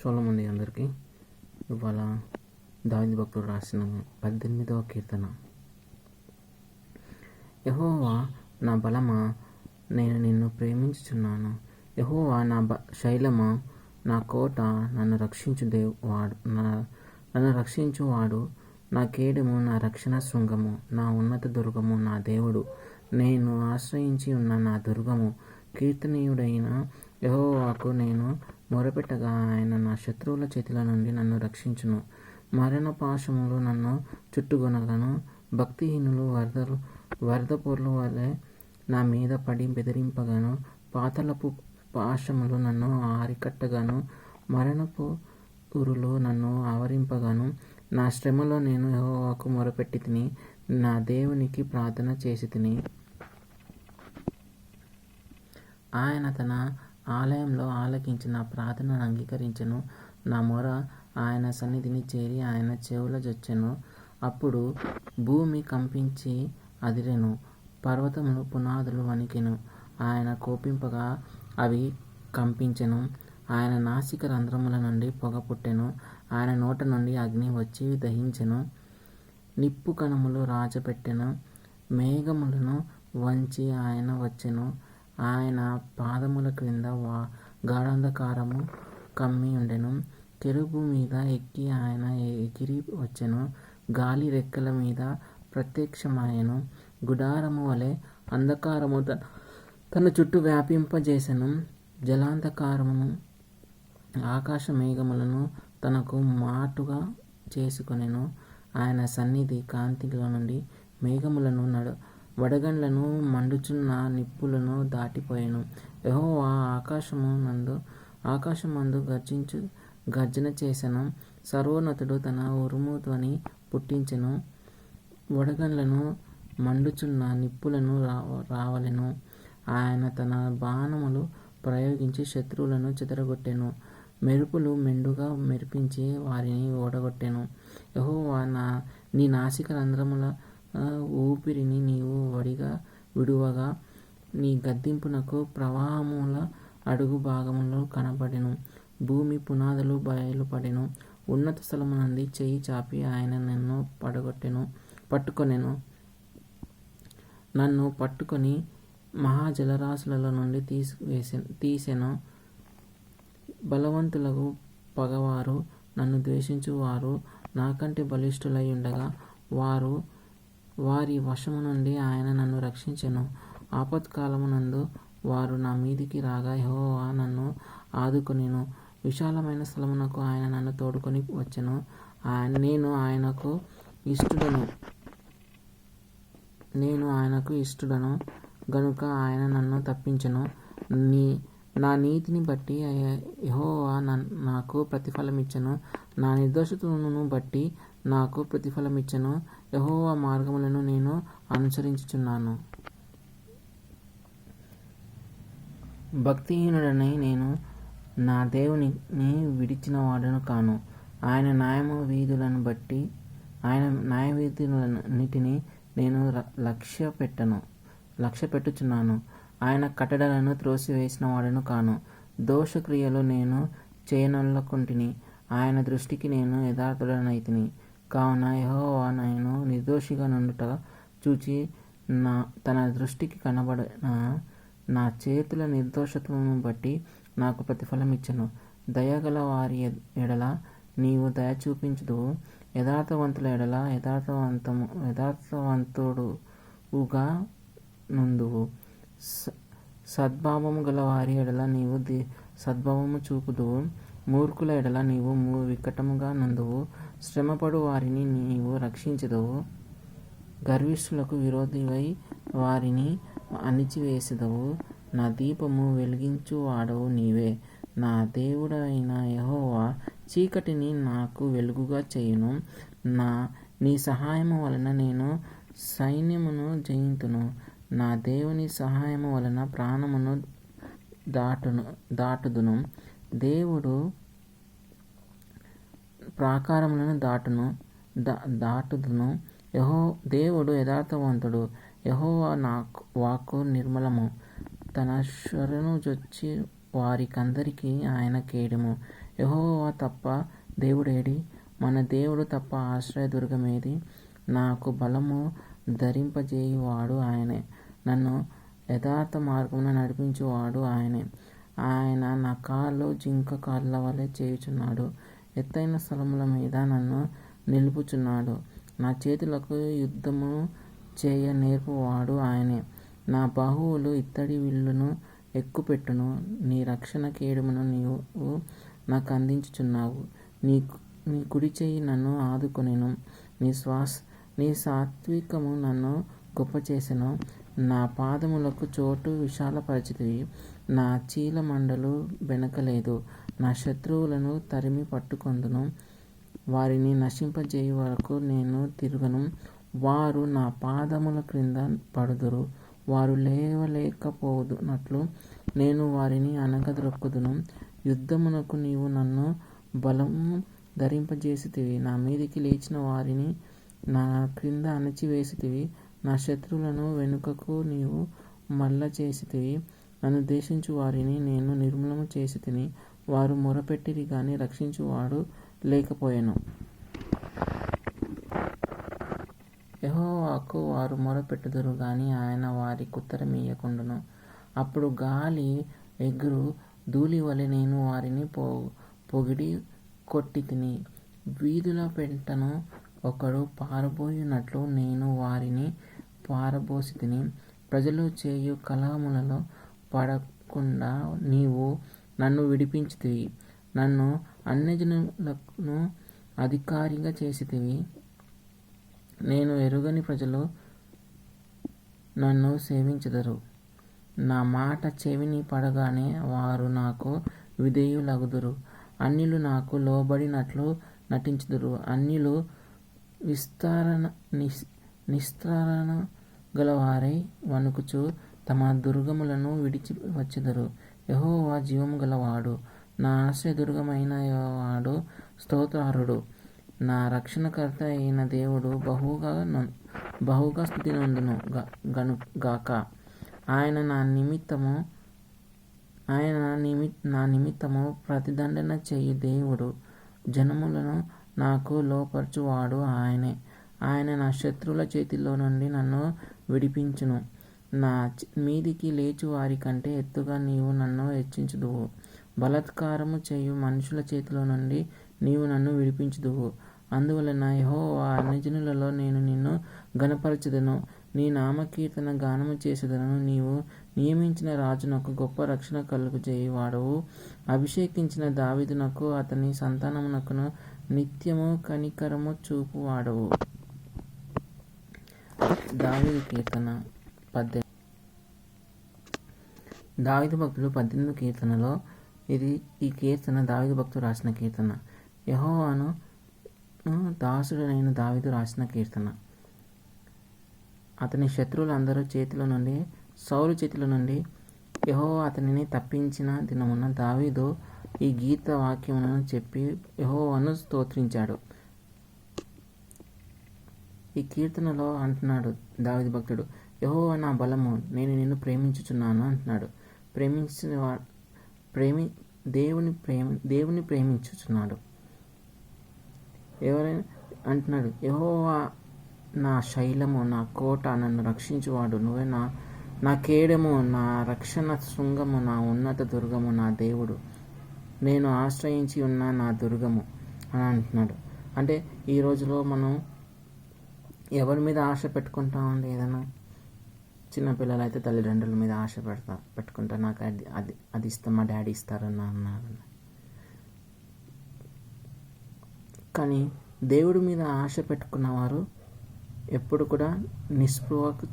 సొలొమోను అందరికీ. ఇవాళ దావీదు భక్తుడు రాసిన 18వ కీర్తన. యెహోవా నా బలమా, నేను నిన్ను ప్రేమించుచున్నాను. యెహోవా నా శైలమా, నా కోట, నన్ను రక్షించువాడు, నా కేడము, నా రక్షణ శృంగము, నా ఉన్నత దుర్గము, నా దేవుడు, నేను ఆశ్రయించి ఉన్న నా దుర్గము. కీర్తనీయుడైన యెహోవాకు నేను మొరపెట్టగా ఆయన నా శత్రువుల చేతుల నుండి నన్ను రక్షించును. మరణ పాశములు నన్ను చుట్టుకొనగను. భక్తిహీనులు వరదపొర్లు వలె నా మీద పడి బెదిరింపగను. పాతాళపు పాశములు నన్ను ఆరికట్టగను. మరణపు ఉరులు నన్ను ఆవరింపగను. నా శ్రమలో నేను యెహోవాకు మొరపెట్టి తిని, నా దేవునికి ప్రార్థన చేసి తిని. ఆయన తన ఆలయంలో ఆలకించి నా ప్రార్థనను అంగీకరించెను. నా మొర ఆయన సన్నిధిని చేరి ఆయన చెవుల జొచ్చెను. అప్పుడు భూమి కంపించి అదిరెను, పర్వతములు పునాదులు వణికెను. ఆయన కోపింపగా అవి కంపించెను. ఆయన నాసిక రంధ్రముల నుండి పొగ పుట్టెను. ఆయన నోట నుండి అగ్ని వచ్చి దహించెను. నిప్పు కణములు రాజపెట్టెను. మేఘములను వంచి ఆయన వచ్చెను. ఆయన పాదముల క్రింద గాఢాంధకారము కమ్మి ఉండెను. కెరూబు మీద ఎక్కి ఆయన ఎగిరి వచ్చెను. గాలి రెక్కల మీద ప్రత్యక్షమాయెను. గుడారము వలె అంధకారము తన చుట్టూ వ్యాపింపజేసెను. జలాంధకారమును ఆకాశ మేఘములను తనకు మాటుగా చేసుకొనెను. ఆయన సన్నిధి కాంతిలో నుండి మేఘములను వడగండ్లను మండుచున్న నిప్పులను దాటిపోయెను. యెహోవా ఆకాశమందు గర్జన చేసెను. సర్వోన్నతుడు తన ఉరుము ధ్వని పుట్టించెను. వడగండ్లను మండుచున్న నిప్పులను రావలెను. ఆయన తన బాణములు ప్రయోగించి శత్రువులను చెదరగొట్టెను. మెరుపులు మెండుగా మెరిపించి వారిని ఓడగొట్టెను. యెహోవా నీ నాసిక రంధ్రముల ఊపిరిని నీవు విడువగా, నీ గద్దింపునకు ప్రవాహముల అడుగు భాగములు కనబడెను. భూమి పునాదులు బయలుపడెను. ఉన్నత స్థలము నుండి చెయ్యి చాపి ఆయన నన్ను పట్టుకొనెను. నన్ను పట్టుకొని మహాజలరాశులలో నుండి తీసెను. బలవంతులకు పగవారు, నన్ను ద్వేషించువారు నాకంటే బలిష్ఠులై ఉండగా, వారి వశము నుండి ఆయన నన్ను రక్షించెను. ఆపత్కాలమునందు వారు నా మీదికి రాగా యెహోవా నన్ను ఆదుకొనెను. విశాలమైన స్థలమునకు ఆయన నన్ను తోడుకొని వచ్చెను. నేను ఆయనకు ఇష్టుడను గనుక ఆయన నన్ను తప్పించెను. నా నీతిని బట్టి యెహోవా నాకు ప్రతిఫలమిచ్చెను. నా నిర్దోషతను బట్టి నాకు ప్రతిఫలమిచ్చెను. యెహోవా మార్గములను నేను అనుసరించుచున్నాను. భక్తిహీనుడనై నేను నా దేవునిని విడిచిన వాడను కాను. ఆయన న్యాయవిధులన్నిటినీ నేను లక్ష్యపెట్టుచున్నాను. ఆయన కట్టడలను త్రోసివేసిన వాడను కాను. దోషక్రియలు నేను చేయనొల్లకుంటిని. ఆయన దృష్టికి నేను యథార్థుడనైతిని. కావున యెహోవా నేను నిర్దోషిగా నుండుట చూచి తన దృష్టికి కనబడిన నా చేతుల నిర్దోషత్వమును బట్టి నాకు ప్రతిఫలమిచ్చెను. దయగల వారి ఎడల నీవు దయ చూపించుదువు. యథార్థవంతుల ఎడల యథార్థవంతుడుగా నుందువు. సద్భావము గల వారి ఎడల నీవు సద్భావము చూపుదువు. మూర్ఖుల ఎడల నీవు వికటముగా నుందువు. శ్రమపడు వారిని నీవు రక్షించుదువు. గర్విష్ఠులకు విరోధివై వారిని అణిచివేసెదవు. నా దీపము వెలిగించువాడవు నీవే. నా దేవుడైన యెహోవా చీకటిని నాకు వెలుగుగా చేయును. నీ సహాయము వలన నేను సైన్యమును జయింతును. నా దేవుని సహాయము వలన ప్రాణమును దాటుదును. దేవుడు ప్రాకారములను దాటుదును. దేవుడు యథార్థవంతుడు. యెహోవా వాక్కు నిర్మలము. తన శరణు జొచ్చి వారికందరికీ ఆయన కేడెము. యెహోవా తప్ప దేవుడేడి? మన దేవుడు తప్ప ఆశ్రయదుర్గమేది? నాకు బలము ధరింపజేయువాడు ఆయనే, నన్ను యథార్థ మార్గమున నడిపించువాడు ఆయనే. ఆయన నా కాళ్ళు జింక కాళ్ళ వలె చేయుచున్నాడు, ఎత్తైన స్థలముల మీద నన్ను నిలుపుచున్నాడు. నా చేతులకు యుద్ధము చేయ నేర్పువాడు ఆయనే. నా బాహువులు ఇత్తడి విల్లును ఎక్కుపెట్టును. నీ రక్షణ కేడమును నీవు నాకు అందించుచున్నావు. నీ కుడి చెయ్యి నన్ను ఆదుకొనెను. నీ సాత్వికము నన్ను గొప్ప చేసెను. నా పాదములకు చోటు విశాలపరచితివి. నా చీల మండలు బెనకలేదు. నా శత్రువులను తరిమి పట్టుకొందును. వారిని నశింపజేయు వరకు నేను తిరుగను. వారు నా పాదముల క్రింద పడుదురు. వారు లేవలేకపోదునట్లు నేను వారిని అనగద్రొక్కుదును. యుద్ధమునకు నీవు నన్ను బలము ధరింపజేసితివి. నా మీదికి లేచిన వారిని నా క్రింద అణచివేసితివి. నా శత్రువులను వెనుకకు నీవు మల్ల చేసితివి. నన్ను ద్వేషించు వారిని నేను నిర్మూలము చేసి తిని. వారు మొరపెట్టిరి గాని రక్షించువాడు లేకపోయెను. యెహోవాకు వారు మొరపెట్టుదురు గాని ఆయన వారికి ఉత్తరమియ్యకుండును. అప్పుడు గాలి ఎగురు ధూళి వలె నేను వారిని పొగిడి కొట్టి తిని. వీధుల పెంటను ఒకడు పారబోయునట్లు నేను వారిని పారబోసి తిని. ప్రజలు చేయు కలహములలో పడకుండా నీవు నన్ను విడిపించితివి. నన్ను అన్యజనులకు అధికారిగా చేసితివి. నేను ఎరుగని ప్రజలు నన్ను సేవించెదరు. నా మాట చెవిని పడగానే వారు నాకు విధేయులగుదురు. అన్యులు నాకు లోబడినట్లు నటించుదురు. అన్యులు నిస్త్రాణ గలవారై వణుకుచు తమ దుర్గములను విడిచి వచ్చెదరు. యెహోవా జీవము గలవాడు, నా ఆశ్రయదుర్గమైన వాడు స్తోత్రార్హుడు. నా రక్షణకర్త అయిన దేవుడు బహుగా స్తుతి నొందును గాక. ఆయన నా నిమిత్తము ప్రతిదండన చేయు దేవుడు. జనములను నాకు లోపరచువాడు ఆయనే. ఆయన నా శత్రువుల చేతిలో నుండి నన్ను విడిపించును. నా మీదికి లేచు వారి కంటే ఎత్తుగా నీవు నన్ను హెచ్చించుదువు. బలాత్కారము చేయు మనుషుల చేతిలో నుండి నీవు నన్ను విడిపించుదువు. అందువలన యెహోవా అన్యజనులలో నేను నిన్ను ఘనపరచెదను. నీ నామకీర్తన గానము చేసేదను. నీవు నియమించిన రాజునకు గొప్ప రక్షణ కలుగజేయువాడవు. అభిషేకించిన దావీదునకు అతని సంతానమునకును నిత్యము కనికరము చూపువాడవు. దావీదు కీర్తన 18. దావీదు భక్తుడు 18 కీర్తనలో ఈ కీర్తన దావీదు భక్తుడు రాసిన కీర్తన. యెహోవాను దాసుడైన దావీదు రాసిన కీర్తన. అతని శత్రువులందరూ చేతిలో నుండి, సౌలు చేతిలో నుండి యెహోవా అతనిని తప్పించిన దినమున దావీదు ఈ గీత వాక్యములను చెప్పి యెహోవాను స్తోత్రించాడు. ఈ కీర్తనలో అంటున్నాడు దావీదు భక్తుడు, యెహోవా నా బలము, నేను నిన్ను ప్రేమించుచున్నాను అంటున్నాడు. దేవుని ప్రేమించుచున్నాడు. ఎవరైనా అంటున్నాడు, యెహోవా నా శైలము, నా కోట, నన్ను రక్షించువాడు. నువ్వే నా కేడము, నా రక్షణ శృంగము, నా ఉన్నత దుర్గము, నా దేవుడు, నేను ఆశ్రయించి ఉన్న నా దుర్గము అని అంటున్నాడు. అంటే ఈ రోజులో మనం ఎవరి మీద ఆశ పెట్టుకుంటామండి? ఏదైనా చిన్నపిల్లలు అయితే తల్లిదండ్రుల మీద ఆశ పెట్టుకుంటారు. నాకు అది ఇస్తాం, మా డాడీ ఇస్తారని అన్నారు. కానీ దేవుడి మీద ఆశ పెట్టుకున్నవారు ఎప్పుడు కూడా నిస్పృహకు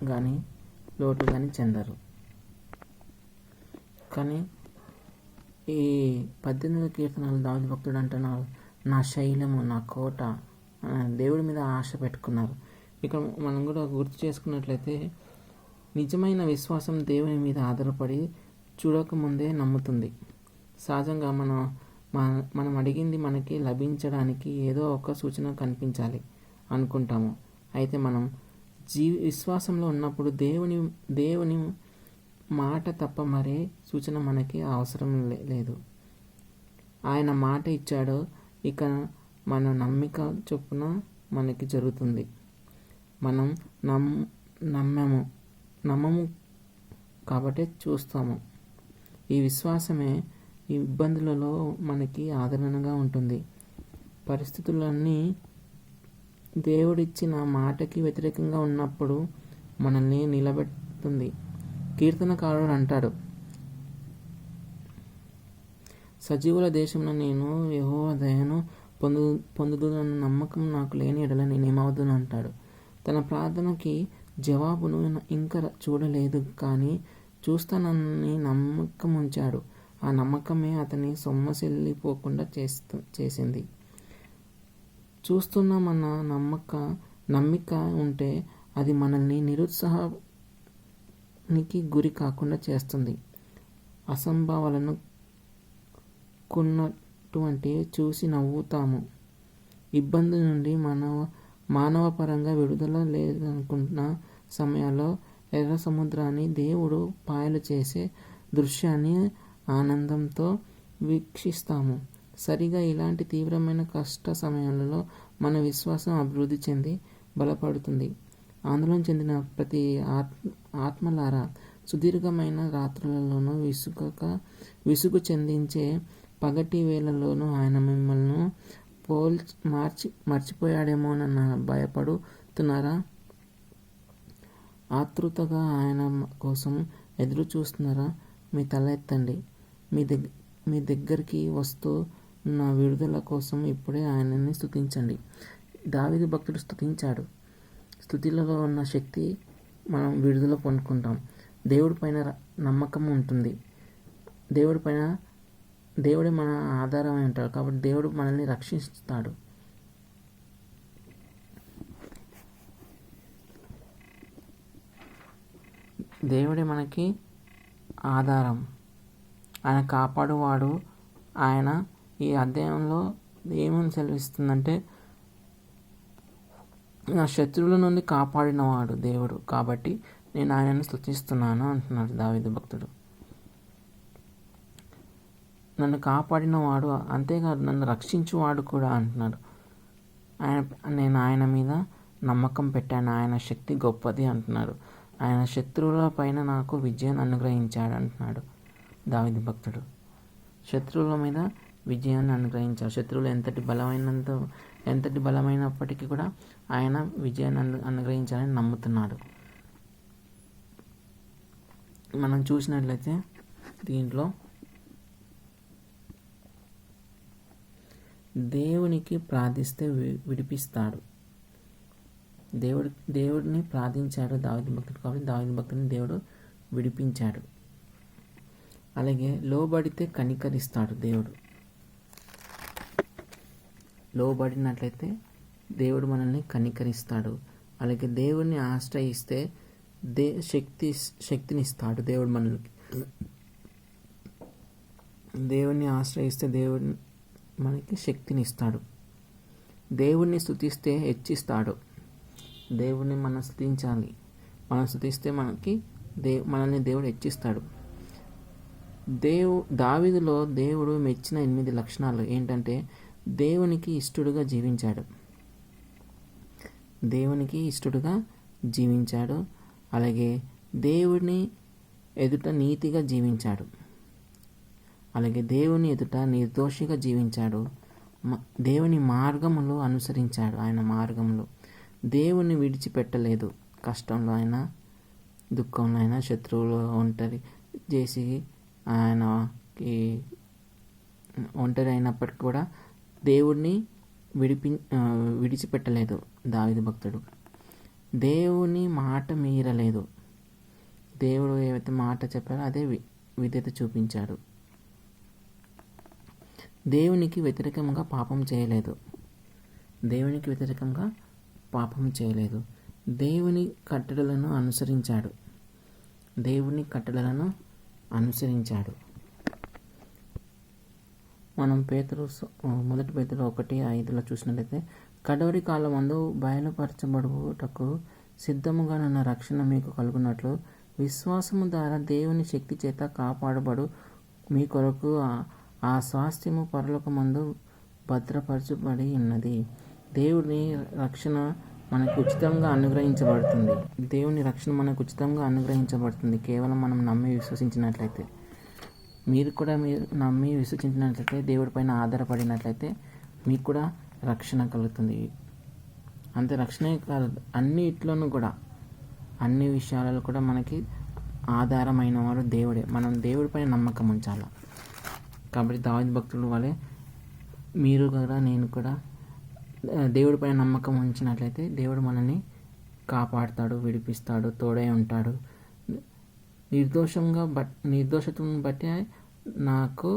కానీ లోటు కానీ చెందరు. కానీ ఈ 18 కీర్తనలు దావీదు భక్తుడు అంటున్నారు, నా శైలము, నా కోట, దేవుడి మీద ఆశ పెట్టుకున్నారు. ఇక్కడ మనం కూడా గుర్తు చేసుకున్నట్లయితే నిజమైన విశ్వాసం దేవుని మీద ఆధారపడి చూడకముందే నమ్ముతుంది. సహజంగా మనం అడిగింది మనకి లభించడానికి ఏదో ఒక సూచన కనిపించాలి అనుకుంటాము. అయితే మనం విశ్వాసంలో ఉన్నప్పుడు దేవుని మాట తప్ప మరే సూచన మనకి అవసరం లేదు. ఆయన మాట ఇచ్చాడో ఇక మన నమ్మిక చొప్పున మనకి జరుగుతుంది. మనం నమ్మము కాబట్టి చూస్తాము. ఈ విశ్వాసమే ఈ ఇబ్బందులలో మనకి ఆదరణగా ఉంటుంది. పరిస్థితులన్నీ దేవుడిచ్చిన మాటకి వ్యతిరేకంగా ఉన్నప్పుడు మనల్ని నిలబెడుతుంది. కీర్తనకారుడు అంటాడు, సజీవుల దేశంలో నేను యెహోవా దయను పొందుదునన్న నమ్మకం నాకు లేని ఎడల నేనేమవుదును అంటాడు. తన ప్రార్థనకి జవాబును ఇంకా చూడలేదు, కానీ చూస్తానని నమ్మకం ఉంచాడు. ఆ నమ్మకమే అతని సొమ్మసిల్లిపోకుండా చేసింది. చూస్తున్నామన్న నమ్మిక ఉంటే అది మనల్ని నిరుత్సాహానికి గురి కాకుండా చేస్తుంది. అసంభవాలను కొన్నటువంటి చూసి నవ్వుతాము. ఇబ్బంది నుండి మానవపరంగా విడుదల లేదనుకున్న సమయాల్లో ఎర్ర సముద్రాన్ని దేవుడు పాయలు చేసే దృశ్యాన్ని ఆనందంతో వీక్షిస్తాము. సరిగా ఇలాంటి తీవ్రమైన కష్ట సమయాలలో మన విశ్వాసం అభివృద్ధి చెంది బలపడుతుంది. ఆందోళన చెందిన ప్రతి ఆత్మలారా, సుదీర్ఘమైన రాత్రులలోనూ విసుగు చెందించే పగటి వేళల్లోనూ ఆయన మిమ్మల్ని మర్చిపోయాడేమోనన్న భయపడుతున్నారా? ఆతృతగా ఆయన కోసం ఎదురు చూస్తున్నారా? మీ తల ఎత్తండి. మీ దగ్గరికి వస్తున్న విడుదల కోసం ఇప్పుడే ఆయనని స్తుతించండి. దావీదు భక్తుడు స్తుతించాడు. స్తుతిలలో ఉన్న శక్తి మనం విడుదల పొందుకుంటాం. దేవుడి పైన నమ్మకం ఉంటుంది. దేవుడే మన ఆధారమై ఉంటాడు. కాబట్టి దేవుడు మనల్ని రక్షిస్తాడు. దేవుడే మనకి ఆధారం. ఆయన కాపాడువాడు. ఆయన ఈ అధ్యాయంలో ఏమని సెలవిస్తుందంటే, నా శత్రువుల నుండి కాపాడినవాడు దేవుడు, కాబట్టి నేను ఆయనను స్తుతిస్తున్నాను అంటున్నాడు దావీదు భక్తుడు. నన్ను కాపాడినవాడు, అంతేకాదు నన్ను రక్షించువాడు కూడా అంటున్నాడు. నేను ఆయన మీద నమ్మకం పెట్టాను, ఆయన శక్తి గొప్పది అంటున్నాడు. ఆయన శత్రువుల పైన నాకు విజయాన్ని అనుగ్రహించాడు అంటున్నాడు దావీదు భక్తుడు. శత్రువుల మీద విజయాన్ని అనుగ్రహించాడు. శత్రువులు ఎంతటి బలమైనప్పటికీ కూడా ఆయన విజయాన్ని అనుగ్రహించాలని నమ్ముతున్నాడు. మనం చూసినట్లయితే దీంట్లో దేవునికి ప్రార్థిస్తే విడిపిస్తాడు. దేవుడిని ప్రార్థించాడు దావీదు భక్తుడు, కాబట్టి దావీదు భక్తుడిని దేవుడు విడిపించాడు. అలాగే లోబడితే కనికరిస్తాడు దేవుడు. లోబడినట్లయితే దేవుడు మనల్ని కనికరిస్తాడు. అలాగే దేవుడిని ఆశ్రయిస్తే శక్తినిస్తాడు దేవుడు మనల్ని. దేవుడిని ఆశ్రయిస్తే దేవుడు మనకి శక్తినిస్తాడు. దేవుణ్ణి స్తుతిస్తే హెచ్చిస్తాడు. దేవుణ్ణి మనం స్తుతించాలి. మనం స్తుతిస్తే మనల్ని దేవుడు హెచ్చిస్తాడు. దావీదులో దేవుడు మెచ్చిన 8 లక్షణాలు ఏంటంటే, దేవునికి ఇష్టడుగా జీవించాడు. అలాగే దేవుని ఎదుట నీతిగా జీవించాడు. అలాగే దేవుని ఎదుట నిర్దోషిగా జీవించాడు. దేవుని మార్గములో అనుసరించాడు. ఆయన మార్గంలో దేవుని విడిచిపెట్టలేదు. కష్టంలో అయినా, దుఃఖంలో అయినా, శత్రువులు ఒంటరి చేసి ఆయనకి ఒంటరి అయినప్పటికీ కూడా దేవుడిని విడిచిపెట్టలేదు దావీదు భక్తుడు. దేవుని మాట మీరలేదు. దేవుడు ఏవైతే మాట చెప్పారో అదే విధేయత చూపించాడు. దేవునికి వ్యతిరేకంగా పాపం చేయలేదు. దేవుని కట్టడలను అనుసరించాడు. మనం మొదటి పేతురు 1:5 చూసినట్లయితే, కడవరి కాలమందు బయలుపరచబడుటకు సిద్ధముగా ఉన్న రక్షణ మీకు కలుగునట్లు విశ్వాసము ద్వారా దేవుని శక్తి చేత కాపాడబడు మీ కొరకు ఆ స్వాస్థ్యము పరలోకమందు భద్రపరచబడి ఉన్నది. దేవుని రక్షణ మనకు ఉచితంగా అనుగ్రహించబడుతుంది. దేవుని రక్షణ మనకు ఉచితంగా అనుగ్రహించబడుతుంది కేవలం మనం నమ్మి విశ్వసించినట్లయితే. మీరు కూడా మీరు నమ్మి విశ్వసించినట్లయితే, దేవుడి పైన ఆధారపడినట్లయితే మీకు కూడా రక్షణ కలుగుతుంది. అంతే రక్షణే కాదు, అన్నిట్లోనూ కూడా అన్ని విషయాలలో కూడా మనకి ఆధారమైన వాడు దేవుడే. మనం దేవుడి పైన నమ్మకం ఉంచాలి. కాబట్టి దావీదు భక్తుల వలె మీరు కూడా నేను కూడా దేవుడి పైన నమ్మకం ఉంచినట్లయితే దేవుడు మనల్ని కాపాడుతాడు, విడిపిస్తాడు, తోడై ఉంటాడు. నిర్దోషతను బట్టి నాకు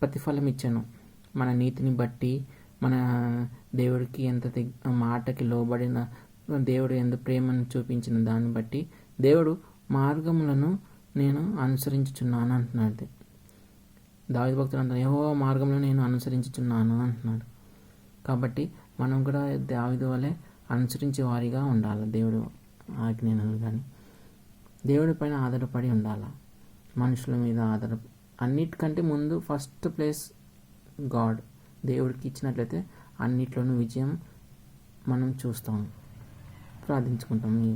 ప్రతిఫలం ఇచ్చాను. మన నీతిని బట్టి, మన దేవుడికి ఎంత మాటకి లోబడిన, దేవుడు ఎంత ప్రేమను చూపించిన దాన్ని బట్టి దేవుడు మార్గములను నేను అనుసరించుచున్నాను అంటున్నాడు. దావీదు భక్తుడు అంటారు, యెహోవా మార్గంలో నేను అనుసరించుచున్నాను అంటున్నాడు. కాబట్టి మనం కూడా దావీదు వలె అనుసరించే వారిగా ఉండాలి. దేవుడు ఆజ్ఞలు కానీ దేవుడి పైన ఆధారపడి ఉండాలి. మనుషుల మీద అన్నిటికంటే ముందు ఫస్ట్ ప్లేస్ గాడ్. దేవుడికి ఇచ్చినట్లయితే అన్నిట్లోనూ విజయం మనం చూస్తాం. ప్రార్థించుకుంటాం. ఈ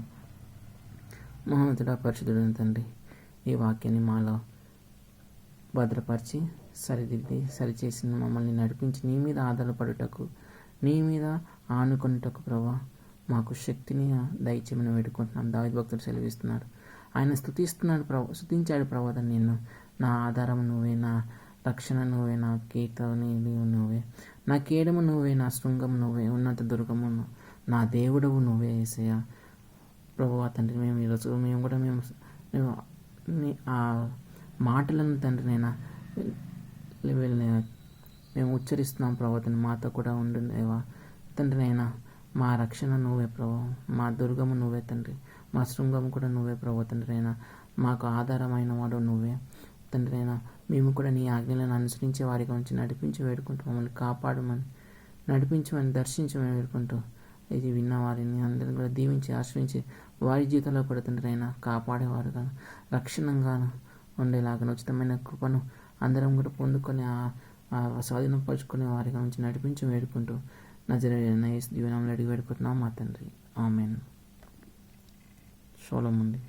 మహోన్నతుడా, పరిశుద్ధుడైన తండ్రి, ఈ వాక్యాన్ని మాలో భద్రపరిచి సరిదిద్ది సరిచేసిన మమ్మల్ని నడిపించి నీ మీద ఆధారపడుటకు, నీ మీద ఆనుకున్నటకు ప్రభా మాకు శక్తిని దయచేయమని వేడుకుంటున్నాను. దావీదు భక్తుడు సెలవిస్తున్నారు. ఆయన స్తుతించాడు ప్రభా, నిన్ను నా ఆధారం నువ్వే, నా రక్షణ నువ్వే, నా కీర్తని నువ్వే, నా కేడము నువ్వే, నా శృంగం నువ్వే, ఉన్నత దుర్గము నా దేవుడవు నువ్వే యేసయ్యా. ప్రభువా తండ్రి, మేము ఈరోజు మేము ఆ మాటలను తండ్రి నైనా మేము ఉచ్చరిస్తున్నాం ప్రభా. తండ్రి మాతో కూడా ఉండునేవా తండ్రి నైనా. మా రక్షణ నువ్వే ప్రభా, మా దుర్గము నువ్వే తండ్రి, మా శృంగము కూడా నువ్వే ప్రభా తండ్రి నైనా. మాకు ఆధారమైన వాడు నువ్వే తండ్రి నైనా. మేము కూడా నీ ఆజ్ఞలను అనుసరించే వారికి ఉంచి నడిపించి వేడుకుంటూ మమ్మల్ని కాపాడమని, నడిపించమని, దర్శించమని వేడుకుంటూ ఇది విన్న వారిని అందరిని కూడా దీవించి ఆశ్రయించి వారి జీవితంలో కూడా తండ్రి అయినా కాపాడేవారుగా, రక్షణంగాను ఉండేలాగా ఉచితమైన కృపను అందరం కూడా పొందుకొని స్వాధీనం పరుచుకునే వారిగా ఉంచి నడిపించి వేడుకుంటూ నజరేయుడైన యేసు దీవెనములో అడిగి వేడుకుంటున్నాం మా తండ్రి. ఆమేన్. షోలో ఉంది.